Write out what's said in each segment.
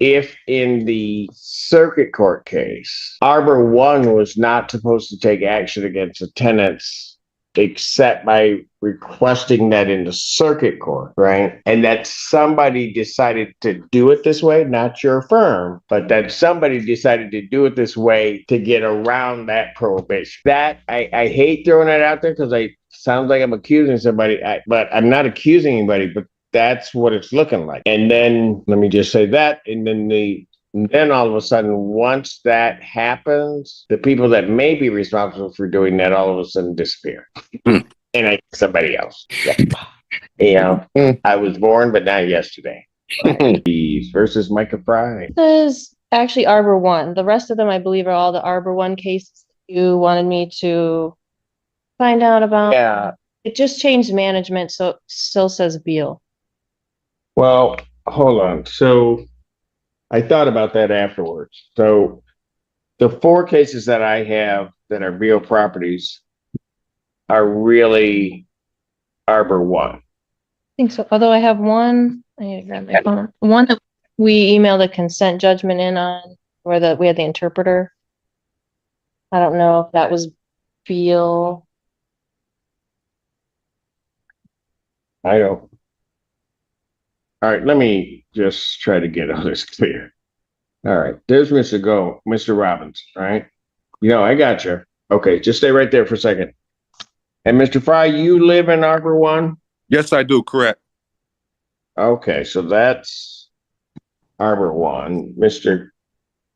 if in the circuit court case, Arbor 1 was not supposed to take action against the tenants except by requesting that in the circuit court, right? And that somebody decided to do it this way, not your firm, but that somebody decided to do it this way to get around that prohibition. That I hate throwing that out there because I sounds like I'm accusing somebody, but I'm not accusing anybody, but that's what it's looking like. And then let me just say that, and then all of a sudden, once that happens, the people that may be responsible for doing that all of a sudden disappear. And I somebody else. Yeah. I was born, but not yesterday. Versus Micah Fry. This is actually Arbor 1. The rest of them, I believe, are all the Arbor 1 cases you wanted me to find out about. Yeah. It just changed management, so it still says Beal. Well, hold on. So I thought about that afterwards. So the 4 cases that I have that are Beal properties are really Arbor 1. I think so. Although I have one, I need to grab my phone. One that we emailed a consent judgment in on, where we had the interpreter. I don't know if that was Beal. I don't. All right, let me just try to get all this clear. All right, there's Mr. Robbins, all right? I got you. Okay, just stay right there for a second. And Mr. Fry, you live in Arbor 1? Yes, I do, correct. Okay, so that's Arbor 1. Mr.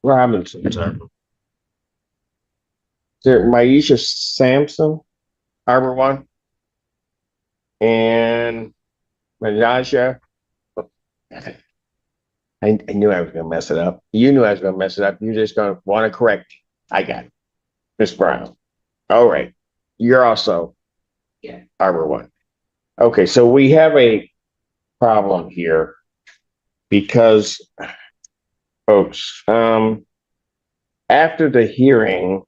Robinson's Arbor. Is there Maisha Sampson, Arbor 1? And Majaja. I knew I was going to mess it up. You knew I was going to mess it up. You're just going to want to correct me. I got it. Miss Brown. All right. You're also Arbor 1. Okay, so we have a problem here because, folks, after the hearing,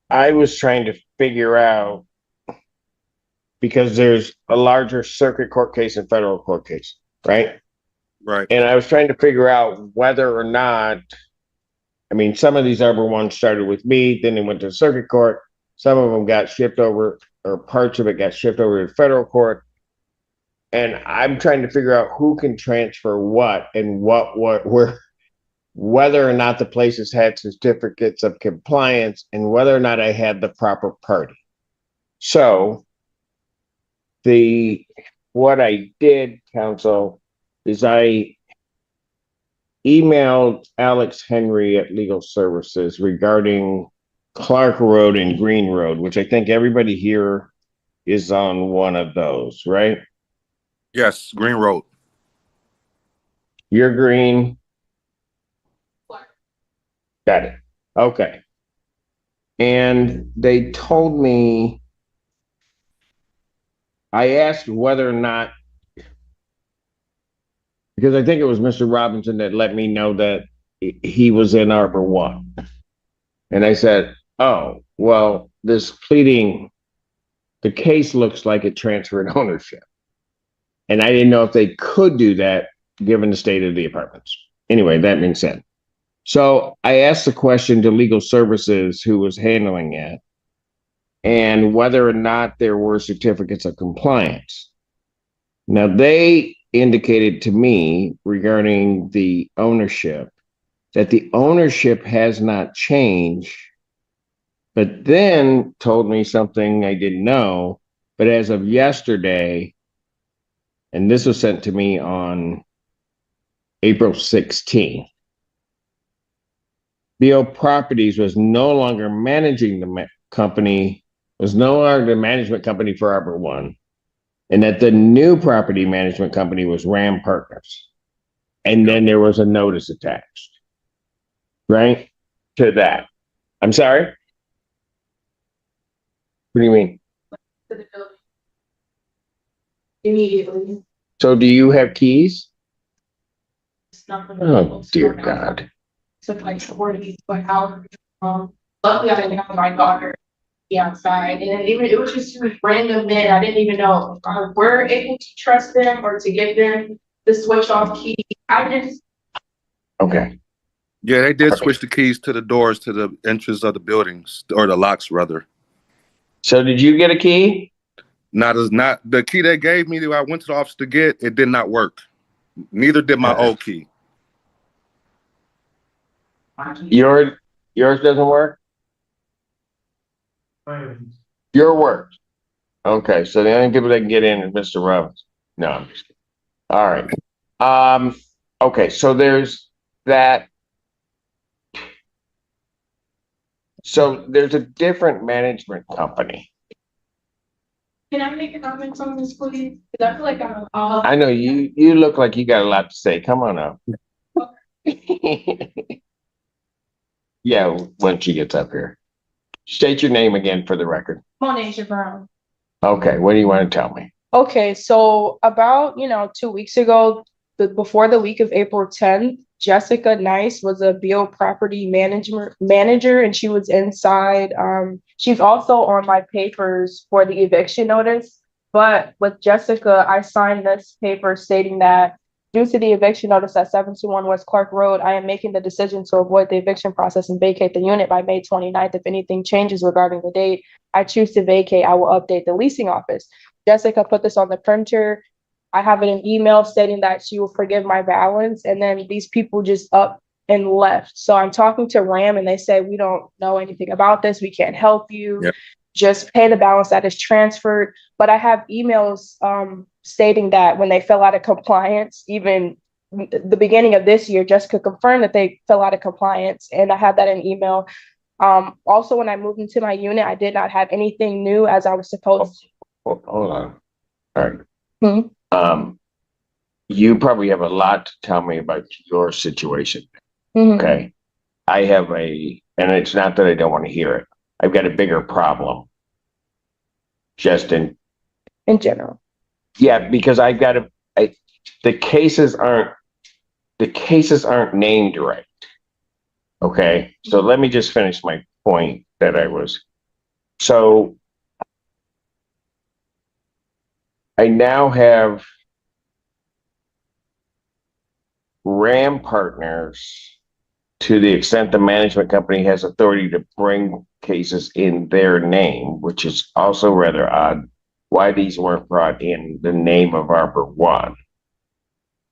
I was trying to figure out, because there's a larger circuit court case and federal court case, right? Right. And I was trying to figure out whether or not, some of these Arbor 1s started with me, then they went to the circuit court. Some of them got shipped over, or parts of it got shipped over to federal court. And I'm trying to figure out who can transfer what and whether or not the places had certificates of compliance and whether or not I had the proper party. So what I did, counsel, is I emailed Alex Henry at Legal Services regarding Clark Road and Green Road, which I think everybody here is on one of those, right? Yes, Green Road. You're green. Got it. Okay. And they told me, I asked whether or not, because I think it was Mr. Robinson that let me know that he was in Arbor 1. And I said, oh, well, this pleading, the case looks like it transferred ownership. And I didn't know if they could do that given the state of the apartments. Anyway, that being said. So I asked the question to Legal Services, who was handling it, and whether or not there were certificates of compliance. Now, they indicated to me regarding the ownership that the ownership has not changed, but then told me something I didn't know. But as of yesterday, and this was sent to me on April 16th, Beal Properties was no longer managing the company, was no longer the management company for Arbor 1, and that the new property management company was Ram Partners. And then there was a notice attached, right, to that. I'm sorry? What do you mean? To the building. Immediately. So do you have keys? It's not the Oh, dear God. So like 40, but however, luckily I didn't have my daughter be outside, and then even, it was just random men, I didn't even know if I were able to trust them or to give them the switch off key. I just, Okay. Yeah, they did switch the keys to the doors to the entrance of the buildings, or the locks rather. So did you get a key? Not the key they gave me that I went to the office to get, it did not work. Neither did my old key. Yours doesn't work? Your works. Okay, so the only people that can get in is Mr. Robbins. No, I'm just kidding. All right. Okay, so there's that. So there's a different management company. can I make a comment on this, please? Because I feel like I'm, I know you look like you got a lot to say. Come on up. Yeah, when she gets up here. State your name again for the record. Monasia Brown. Okay, what do you want to tell me? Okay, so about, 2 weeks ago, before the week of April 10th, Jessica Nice was a BO property manager, and she was inside. She's also on my papers for the eviction notice. But with Jessica, I signed this paper stating that due to the eviction notice at 721 West Clark Road, I am making the decision to avoid the eviction process and vacate the unit by May 29th. If anything changes regarding the date I choose to vacate, I will update the leasing office. Jessica put this on the printer. I have an email stating that she will forgive my balance. And then these people just up and left. So I'm talking to RAM and they say, we don't know anything about this. We can't help you. Yep. Just pay the balance that is transferred. But I have emails stating that when they fell out of compliance, even the beginning of this year, Jessica confirmed that they fell out of compliance. And I had that in email. Also, when I moved into my unit, I did not have anything new as I was supposed to. Hold on. All right. Mhm. You probably have a lot to tell me about your situation. Mhm. Okay. I have and it's not that I don't want to hear it. I've got a bigger problem. Just in general. Yeah, because the cases aren't named right. Okay. So let me just finish my point that so I now have RAM partners to the extent the management company has authority to bring cases in their name, which is also rather odd why these weren't brought in the name of Arbor One.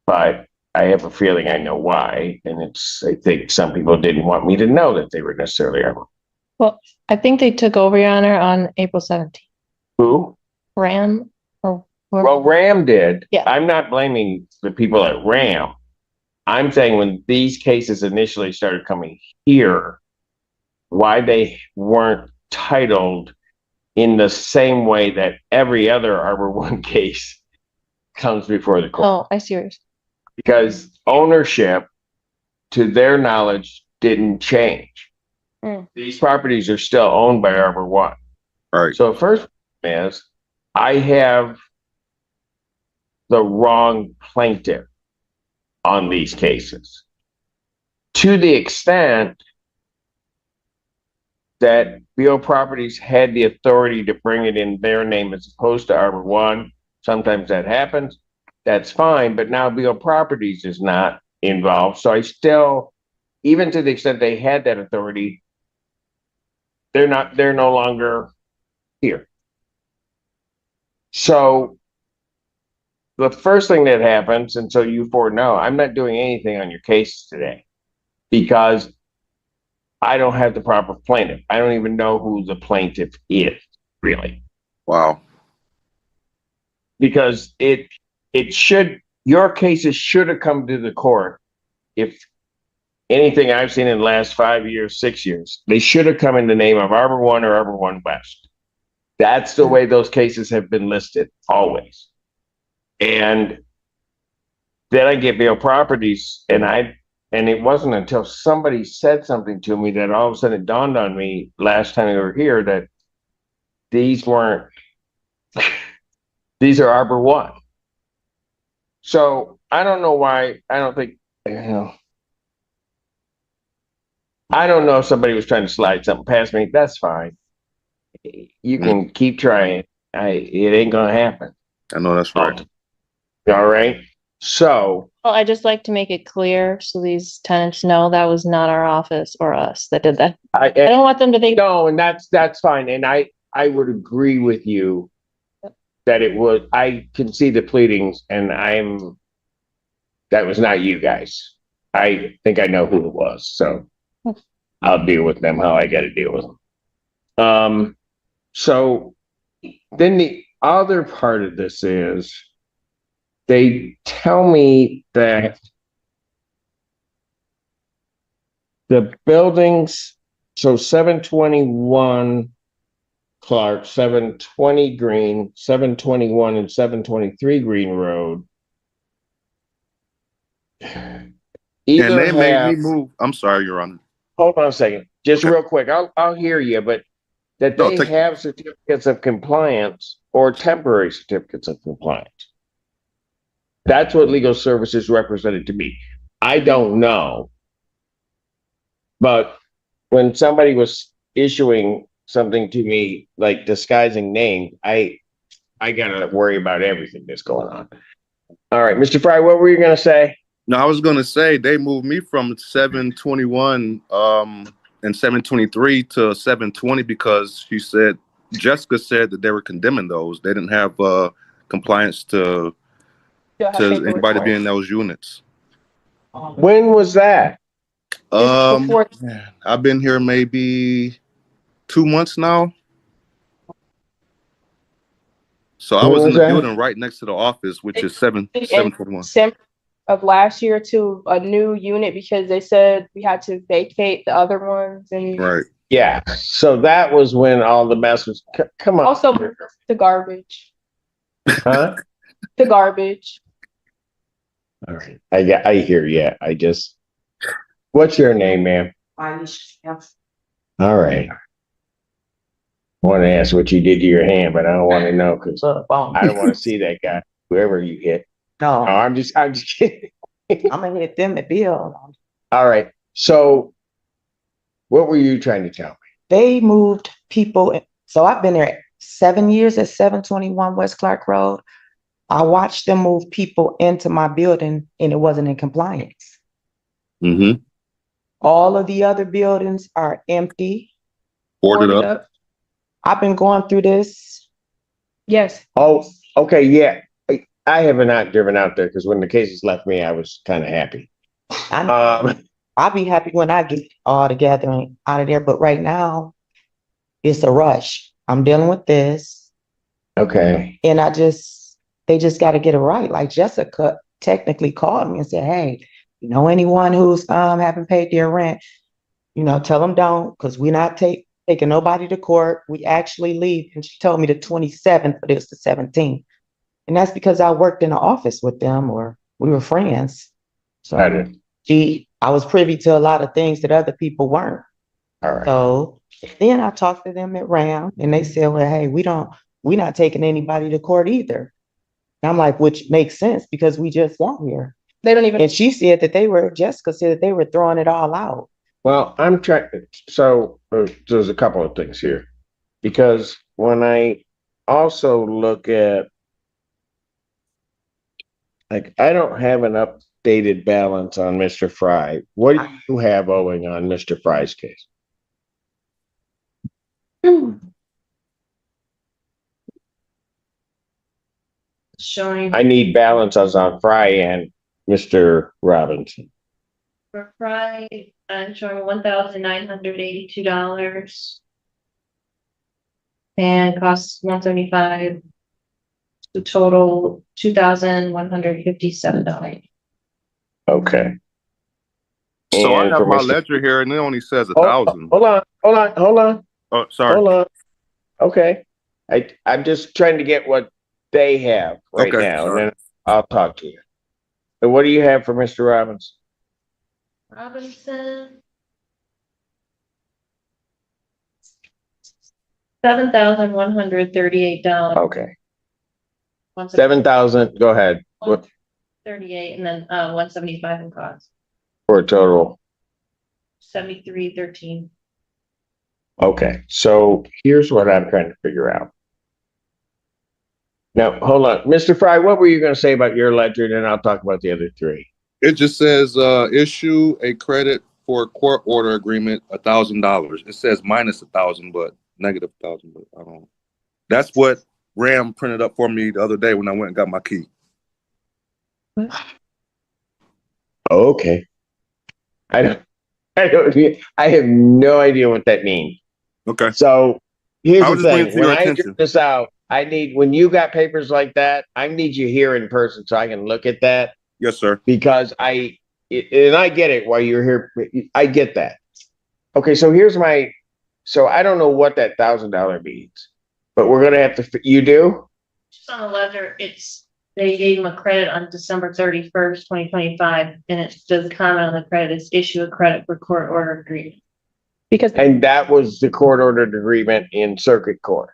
But I have a feeling I know why. And I think some people didn't want me to know that they were necessarily Arbor. Well, I think they took over, Your Honor, on April 17th. Who? RAM or Well, RAM did. Yeah. I'm not blaming the people at RAM. I'm saying when these cases initially started coming here, why they weren't titled in the same way that every other Arbor One case comes before the court. Oh, I see yours. Because ownership, to their knowledge, didn't change. These properties are still owned by Arbor One. Right. So first is I have the wrong plaintiff on these cases. To the extent that BO Properties had the authority to bring it in their name as opposed to Arbor One, sometimes that happens. That's fine, but now BO Properties is not involved. So I still, even to the extent they had that authority, they're no longer here. So the first thing that happens, and so you four know, I'm not doing anything on your case today because I don't have the proper plaintiff. I don't even know who the plaintiff is, really. Wow. Because your cases should have come to the court. If anything I've seen in the last 5 years, 6 years, they should have come in the name of Arbor One or Arbor One West. That's the way those cases have been listed, always. And then I get BO Properties, and it wasn't until somebody said something to me that all of a sudden it dawned on me last time we were here that these are Arbor One. So I don't know why, I don't know if somebody was trying to slide something past me. That's fine. you can keep trying. It ain't gonna happen. I know that's right. All right. So, Well, I just like to make it clear so these tenants know that was not our office or us that did that. I don't want them to think. no, and that's fine. And I would agree with you that it was, I can see the pleadings and that was not you guys. I think I know who it was. So I'll deal with them how I got to deal with them. So then the other part of this is they tell me that the buildings, so 721 Clark, 720 Green, 721 and 723 Green Road. And Either they made have, me move. I'm sorry, Your Honor. hold on a second, just Okay. real quick, I'll hear you, but that No, they take- have certificates of compliance or temporary certificates of compliance. That's what legal services represented to me. I don't know. But when somebody was issuing something to me, like disguising names, I gotta worry about everything that's going on. All right, Mr. Fry, what were you gonna say? No, I was gonna say they moved me from 721 and 723 to 720 because Jessica said that they were condemning those. They didn't have compliance to anybody to be in those units. When was that? Before I've been here maybe 2 months now. So I When was in was the that? building right next to the office, which is 721. December of last year to a new unit because they said we had to vacate the other ones and Right. Yeah, so that was when all the mess was, come on. also the garbage. Huh? The garbage. All right, I hear you. What's your name, ma'am? All right. I want to ask what you did to your hand, but I don't want to know because I don't want to see that guy, whoever you hit. No, No, I'm just kidding. I'm gonna hit them at Bill. All right. So what were you trying to tell me? They moved people. So I've been there 7 years at 721 West Clark Road. I watched them move people into my building and it wasn't in compliance. Mm-hmm. All of the other buildings are empty. Boarded up. I've been going through this. Yes. Oh, okay, yeah. I have not driven out there because when the cases left me, I was kind of happy. I'll be happy when I get all together and out of there. But right now, it's a rush. I'm dealing with this. Okay. And they just got to get it right. Like Jessica technically called me and said, hey, you know anyone who's haven't paid their rent, tell them don't, because we're not taking nobody to court. We actually leave. And she told me the 27th, but it's the 17th. And that's because I worked in the office with them or we were friends. So I was privy to a lot of things that other people weren't. All right. So then I talked to them at RAM and they said, well, hey, we're not taking anybody to court either. And I'm like, which makes sense because we just won here. They don't even. And she said that Jessica said that they were throwing it all out. Well, I'm trying. So there's a couple of things here because when I also look at, like, I don't have an updated balance on Mr. Fry. What do you have owing on Mr. Fry's case? Showing I need balances on Fry and Mr. Robinson. for Fry, I'm showing $1,982. And costs $175. The total $2,157. Okay. So I And got for my Mr. ledger here and it only says Oh, 1,000. hold on. Oh, sorry. Hold on. Okay. I'm just trying to get what they have right Okay, now, sorry. and then I'll talk to you. So what do you have for Mr. Robbins? Robinson. $7,138. Okay. 7,000, go ahead. What 38 and then 175 in cost. for a total? 73.13. Okay, so here's what I'm trying to figure out. Now, hold on. Mr. Fry, what were you going to say about your ledger? And then I'll talk about the other three. It just says issue a credit for a court order agreement, $1,000. It says minus 1,000, but negative 1,000. But I don't. That's what Ram printed up for me the other day when I went and got my key. Okay. I have no idea what that means. Okay. So here's I the was just bringing it thing. to When your I attention. get this out, when you got papers like that, I need you here in person so I can look at that, Yes, sir. because and I get it while you're here. I get that. Okay, so so I don't know what that $1,000 means, but we're gonna have to. You do? Just on the ledger, they gave him a credit on December 31st, 2025, and it does comment on the credit is issue a credit for court order agreement. Because And that was the court ordered agreement in circuit court.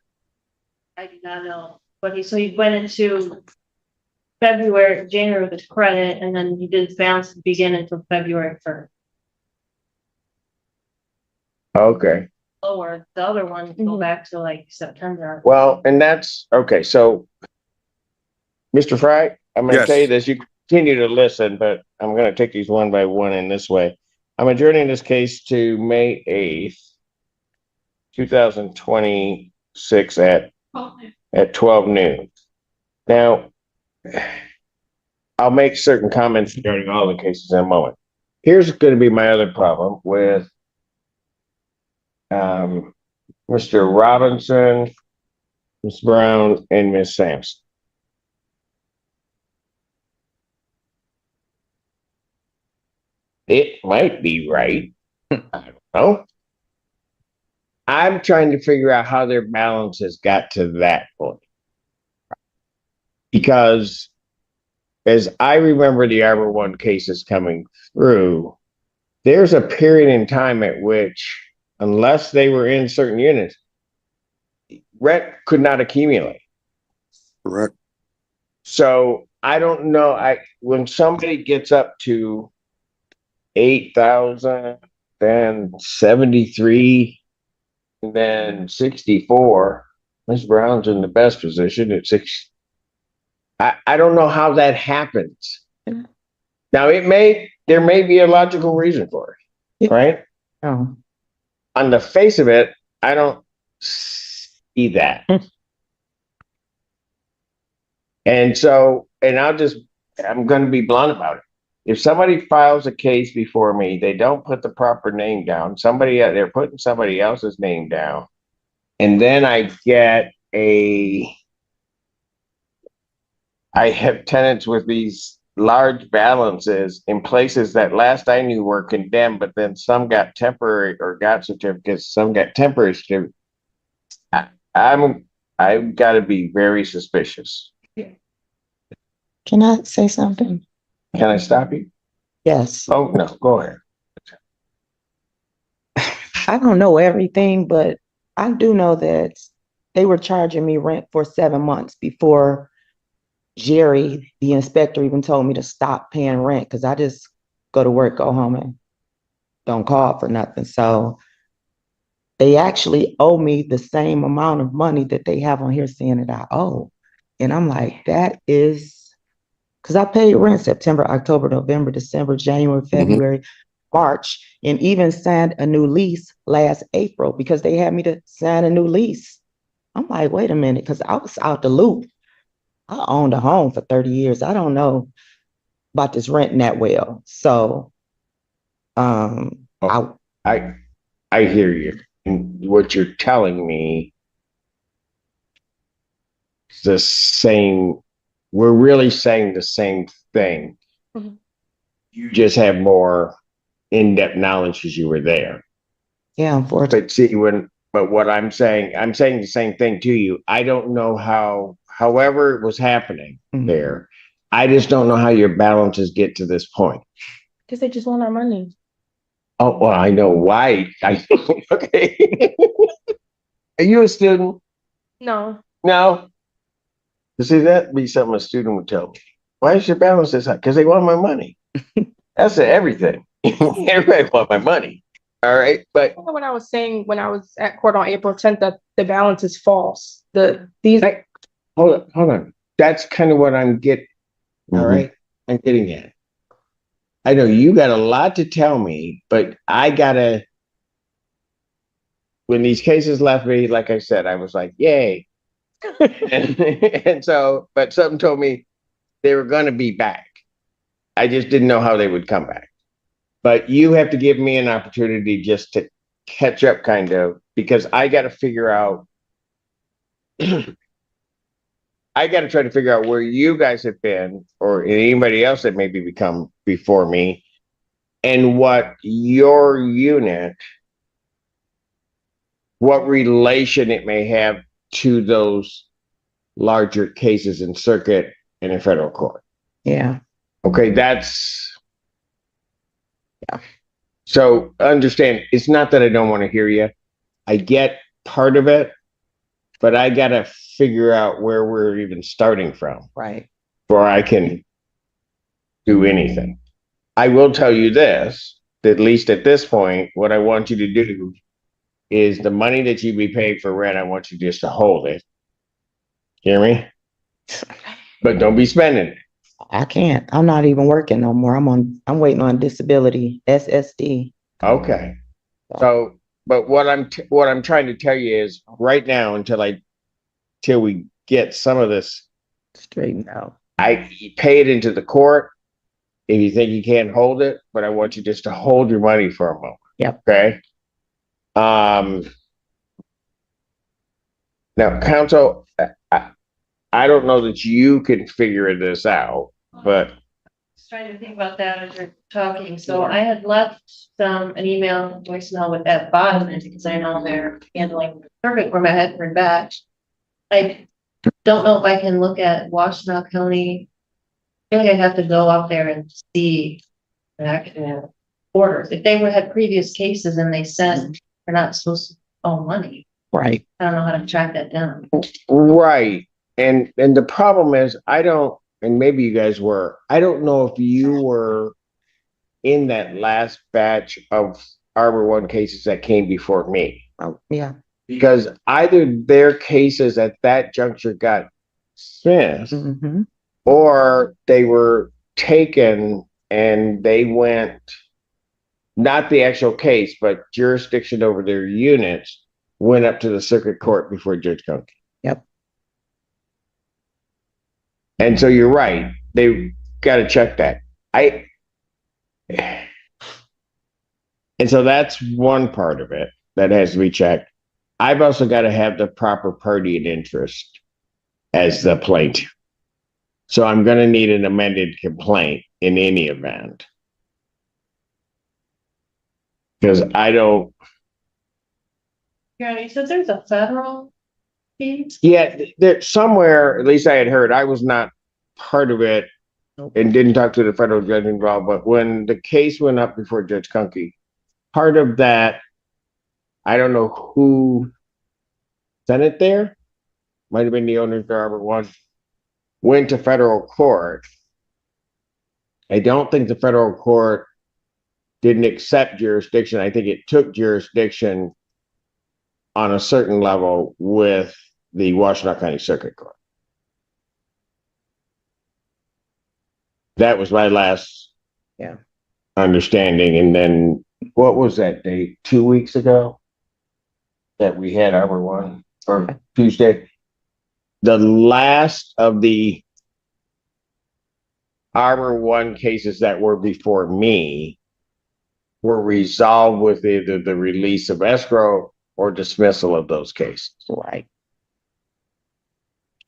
I do not know, but he went into January with a credit, and then he did balance to begin until February 1st. Okay. Or the other ones go back to like September. Well, and that's okay. So, Mr. Fry, I'm going to Yes. tell you this. You continue to listen, but I'm going to take these one by one in this way. I'm adjourning this case to May 8th, 2026 at 12 noon. Now, I'll make certain comments regarding all the cases in a moment. Here's going to be my other problem with Mr. Robinson, Ms. Brown, and Ms. Sampson. It might be right. I don't know. I'm trying to figure out how their balance has got to that point. Because as I remember the Arbor One cases coming through, there's a period in time at which, unless they were in certain units, rent could not accumulate. Correct. So I don't know. When somebody gets up to 8,000, then 73, and then 64, Ms. Brown's in the best position at 6. I don't know how that happens. Now there may be a logical reason for it, right? Oh, On the face of it, I don't see that. And so, I'm going to be blunt about it. If somebody files a case before me, they don't put the proper name down. They're putting somebody else's name down. And then I have tenants with these large balances in places that last I knew were condemned, but then some got temporary or got certificates, some got temporary certificates. I've got to be very suspicious. can I say something? Can I stop you? Yes. Oh, no, go ahead. I don't know everything, but I do know that they were charging me rent for 7 months before Jerry, the inspector, even told me to stop paying rent because I just go to work, go home, and don't call for nothing. So they actually owe me the same amount of money that they have on here saying that I owe. And I'm like, that is because I paid rent September, October, November, December, January, February, March, and even signed a new lease last April because they had me to sign a new lease. I'm like, wait a minute, because I was out the loop. I owned a home for 30 years. I don't know about this renting that well. So I hear you. And what you're telling me is the same. We're really saying the same thing. Mhm. You just have more in-depth knowledge because you were there. yeah, unfortunately. But see, but what I'm saying the same thing to you. I don't know however it was happening there. I just don't know how your balances get to this point. because they just want our money. Oh, well, I know why. Okay. Are you a student? No. No. You see, that'd be something a student would tell me. Why is your balance this high? Because they want my money. That's everything. Everybody want my money. All right, but I know what I was saying when I was at court on April 10th, that the balance is false. These, hold on. That's kind of what I'm getting. All Mhm. right, I'm getting at. I know you got a lot to tell me, but I gotta. When these cases left me, like I said, I was like, "Yay!" and so, but something told me they were going to be back. I just didn't know how they would come back. But you have to give me an opportunity just to catch up, kind of, because I got to figure out. I got to try to figure out where you guys have been, or anybody else that maybe become before me, and what your unit, what relation it may have to those larger cases in circuit and in federal court. Yeah. Okay, so understand, it's not that I don't want to hear you. I get part of it, but I got to figure out where we're even starting from Right. before I can do anything. I will tell you this, that at least at this point, what I want you to do is the money that you be paying for rent, I want you just to hold it. Hear me? But don't be spending it. I can't. I'm not even working no more. I'm waiting on disability, SSD. Okay. So, but what I'm trying to tell you is right now till we get some of this, Straightened out. I pay it into the court if you think you can't hold it, but I want you just to hold your money for a moment. Yep. Okay. Now, counsel, I don't know that you can figure this out, but Just trying to think about that as you're talking. So I had left an email voicemail with that bottom end because I know they're handling circuit where I hadn't heard back. I don't know if I can look at Washtenaw County. I feel like I'd have to go out there and see the actual orders. If they had previous cases and they said they're not supposed to owe money, Right. I don't know how to track that down. right. And the problem is I don't, and maybe you guys were, I don't know if you were in that last batch of Arbor One cases that came before me. Oh, yeah. Because either their cases at that juncture got dismissed, Mm-hmm. or they were taken and they went, not the actual case, but jurisdiction over their units went up to the circuit court before Judge Conkey. Yep. And so you're right. They got to check that. And so that's one part of it that has to be checked. I've also got to have the proper party and interest as the plaintiff. So I'm going to need an amended complaint in any event. Because I don't. Yeah, you said there's a federal piece? Yeah, there somewhere, at least I had heard, I was not part of it and didn't talk to the federal judge involved, but when the case went up before Judge Conkey, part of that, I don't know who sent it there, might have been the owners of Arbor One, went to federal court. I don't think the federal court didn't accept jurisdiction. I think it took jurisdiction on a certain level with the Washtenaw County Circuit Court. That was my last understanding. And then what was that date? 2 weeks ago that we had Arbor One, or Tuesday? The last of the Arbor One cases that were before me were resolved with either the release of escrow or dismissal of those cases. Right.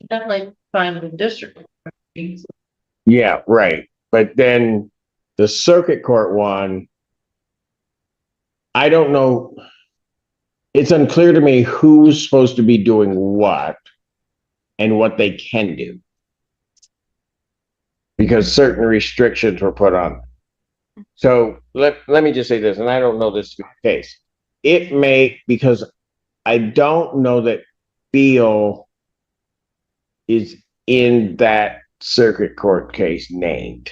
Definitely fine with the district. Yeah, right. But then the circuit court one, I don't know. It's unclear to me who's supposed to be doing what and what they can do, because certain restrictions were put on them. So let me just say this, and I don't know this to be the case. It may, because I don't know that Beal is in that circuit court case named.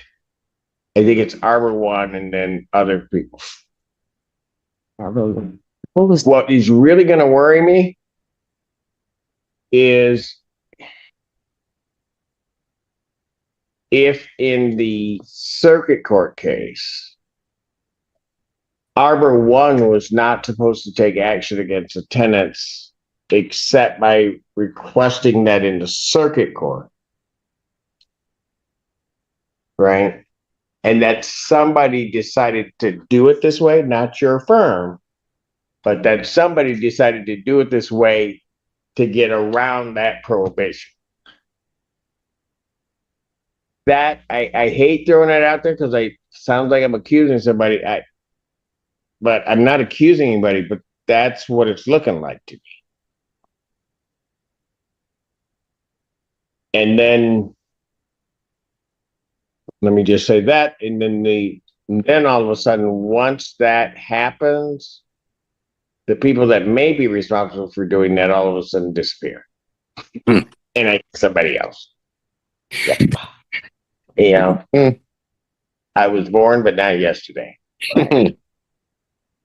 I think it's Arbor One and then other people. What was What is really going to worry me is if in the circuit court case, Arbor One was not supposed to take action against the tenants except by requesting that in the circuit court. Right? And that somebody decided to do it this way, not your firm, but that somebody decided to do it this way to get around that prohibition. That I hate throwing it out there because I sounds like I'm accusing somebody. But I'm not accusing anybody, but that's what it's looking like to me. And then let me just say that, and then all of a sudden, once that happens, the people that may be responsible for doing that all of a sudden disappear. Hmm. And I somebody else. Yeah. You know, I was born, but not yesterday.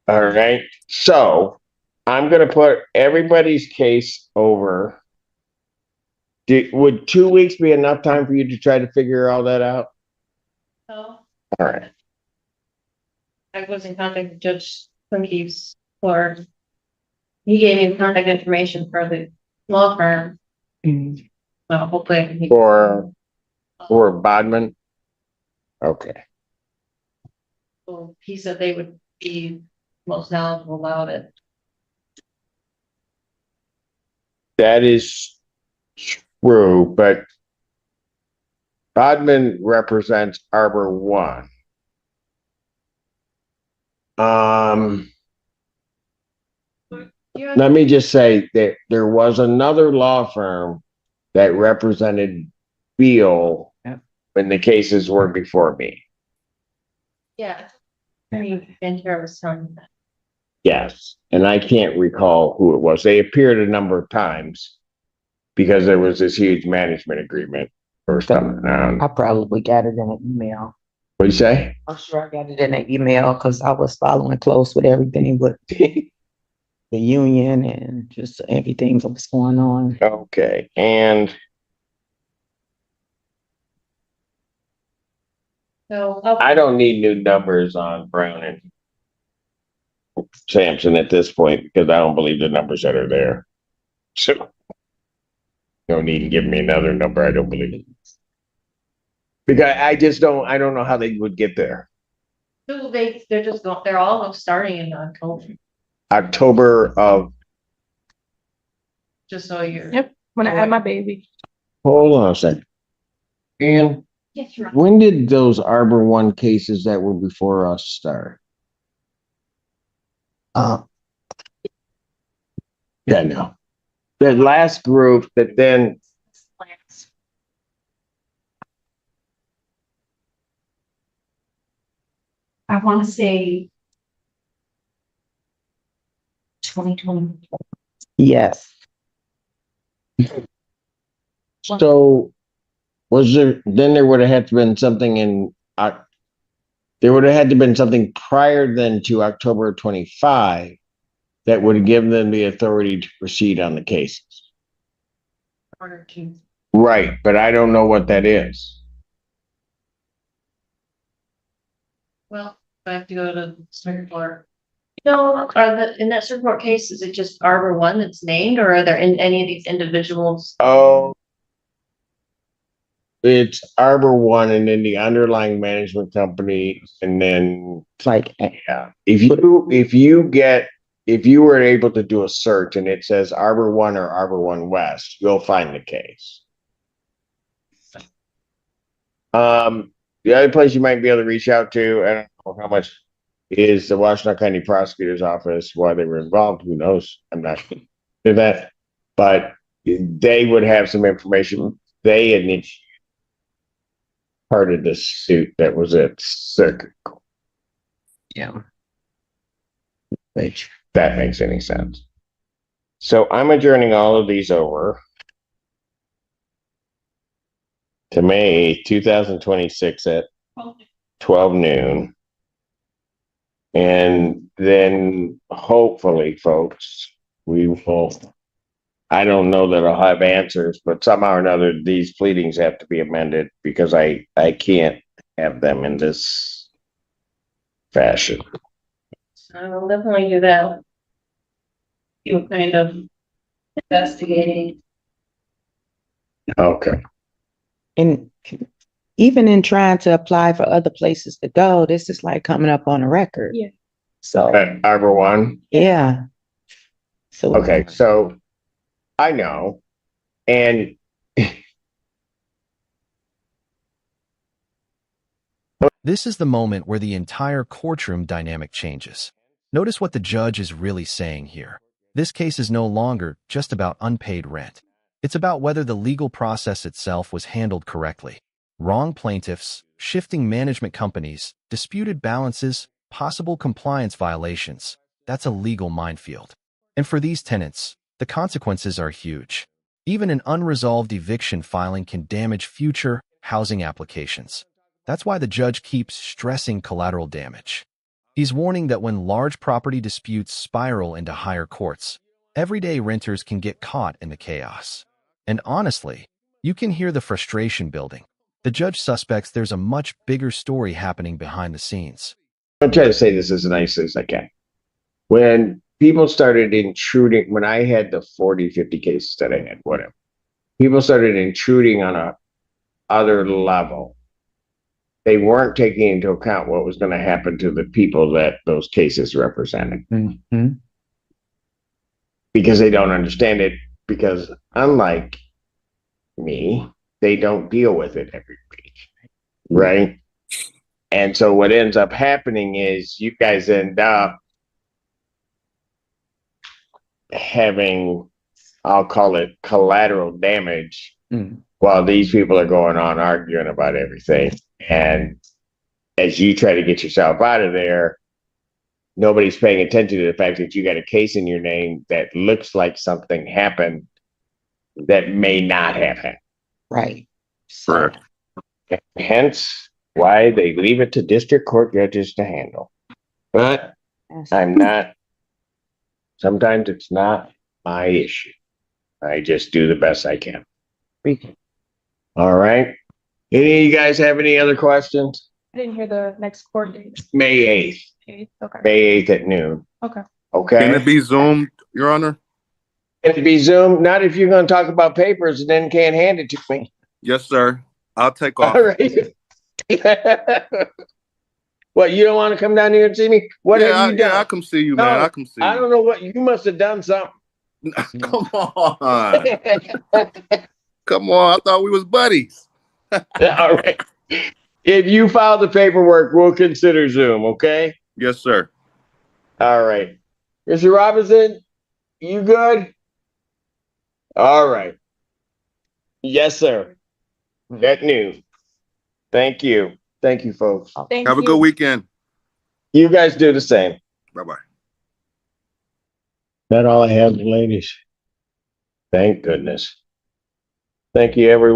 All right. So I'm going to put everybody's case over. Would 2 weeks be enough time for you to try to figure all that out? So All right. I was in contact with Judge Clinkeys for, he gave me the contact information for the law firm. Mm. So hopefully I can. For Bodman? Okay. So he said they would be most knowledgeable about it. That is true, but Bodman represents Arbor One. Let me just say that there was another law firm that represented Beal when the cases were before me. Yeah. I mean, Ventura was telling me that. Yes, and I can't recall who it was. They appeared a number of times because there was this huge management agreement first time around. I probably got it in an email. What'd you say? I'm sure I got it in an email because I was following close with everything with the union and just everything that was going on. Okay, and So I don't need new numbers on Brown and Sampson at this point because I don't believe the numbers that are there. So no need to give me another number I don't believe. Because I don't know how they would get there. so they're just going, they're all starting in October, October of, just so you're. Yep, when I had my baby. hold on a second. And Yes, you're right. when did those Arbor One cases that were before us start? Yeah, no. The last group that then, I wanna say 2020. Yes. so was then there would have had to been something there would have had to been something prior then to October 25 that would have given them the authority to proceed on the cases. Order to. Right, but I don't know what that is. Well, I have to go to the circuit court. No, in that circuit court case, is it just Arbor One that's named, or are there in any of these individuals? Oh, it's Arbor One and then the underlying management company, and then It's like, yeah, if you were able to do a search and it says Arbor One or Arbor One West, you'll find the case. The other place you might be able to reach out to, I don't know how much, is the Washington County Prosecutor's Office. Why they were involved, who knows? I'm not sure that, but they would have some information. They initiated part of this suit that was at circuit court. yeah. If that makes any sense. So I'm adjourning all of these over to May 2026 at 12 noon. And then hopefully, folks, we will, I don't know that I'll have answers, but somehow or another, these pleadings have to be amended because I can't have them in this fashion. I will definitely do that. You kind of investigating. Okay. And even in trying to apply for other places to go, this is like coming up on a record. Yeah. So, Arbor One. yeah. So, Okay, so I know, and This is the moment where the entire courtroom dynamic changes. Notice what the judge is really saying here. This case is no longer just about unpaid rent. It's about whether the legal process itself was handled correctly. Wrong plaintiffs, shifting management companies, disputed balances, possible compliance violations. That's a legal minefield. And for these tenants, the consequences are huge. Even an unresolved eviction filing can damage future housing applications. That's why the judge keeps stressing collateral damage. He's warning that when large property disputes spiral into higher courts, everyday renters can get caught in the chaos. And honestly, you can hear the frustration building. The judge suspects there's a much bigger story happening behind the scenes. I'm trying to say this as nicely as I can. When people started intruding, when I had the 40, 50 cases that I had, whatever, people started intruding on a other level. They weren't taking into account what was going to happen to the people that those cases represented mhm. because they don't understand it. Because unlike me, they don't deal with it every week, right? And so what ends up happening is you guys end up having, I'll call it collateral damage, while these people are going on arguing about everything. And as you try to get yourself out of there, nobody's paying attention to the fact that you got a case in your name that looks like something happened that may not have happened. Right. So, Hence why they leave it to district court judges to handle. But I'm not, sometimes it's not my issue. I just do the best I can. All right. Any of you guys have any other questions? I didn't hear the next court date. May 8th. Okay. May 8th at noon. Okay. Okay. Can it be Zoomed, Your Honor? Can it be Zoom? Not if you're going to talk about papers and then can't hand it to me. Yes, sir. I'll take off. All right. What, you don't want to come down here and see me? What have you done? Yeah, I come see you, man. No, I come see you. I don't know what, you must have done something. Come on. Come on. I thought we was buddies. All right. If you file the paperwork, we'll consider Zoom, okay? Yes, sir. All right. Mr. Robinson, you good? All right. Yes, sir. At noon. Thank you. Thank you, folks. Thank Have a you. good weekend. You guys do the same. Bye-bye. That all I have, ladies. Thank goodness. Thank you, everyone.